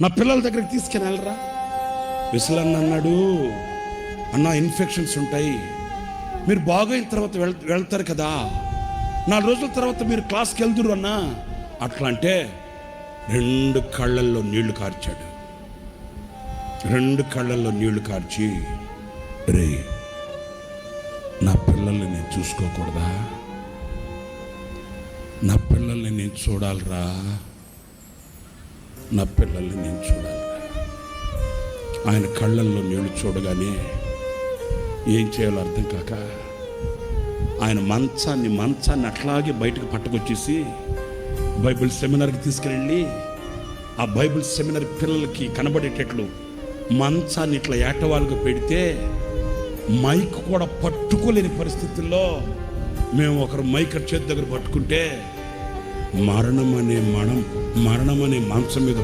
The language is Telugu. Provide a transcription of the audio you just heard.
నా పిల్లల దగ్గరికి తీసుకుని వెళ్ళరా. విసలన్న అన్నాడు, అన్న ఇన్ఫెక్షన్స్ ఉంటాయి, మీరు బాగైన తర్వాత వెళ్తారు కదా, 4 రోజుల తర్వాత మీరు క్లాస్కి వెళ్తురు అన్నా. అట్లా అంటే 2 కళ్ళల్లో నీళ్లు కార్చాడు. 2 కళ్ళల్లో నీళ్లు కార్చి, రే నా పిల్లల్ని నేను చూసుకోకూడదా, నా పిల్లల్ని నేను చూడాలిరా, నా పిల్లల్ని నేను చూడాలిరా. ఆయన కళ్ళల్లో నీళ్లు చూడగానే ఏం చేయాలో అర్థం కాక ఆయన మంచాన్ని అట్లాగే బయటకు పట్టుకొచ్చేసి బైబిల్ సెమినార్కి తీసుకెళ్ళి ఆ బైబిల్ సెమినార్ పిల్లలకి కనబడేటట్లు మంచాన్ని ఇట్లా ఏటవాలుగా పెడితే మైక్ కూడా పట్టుకోలేని పరిస్థితుల్లో మేము ఒకరు మైక్ చేతి దగ్గర పట్టుకుంటే మరణం అనే మంచం మీద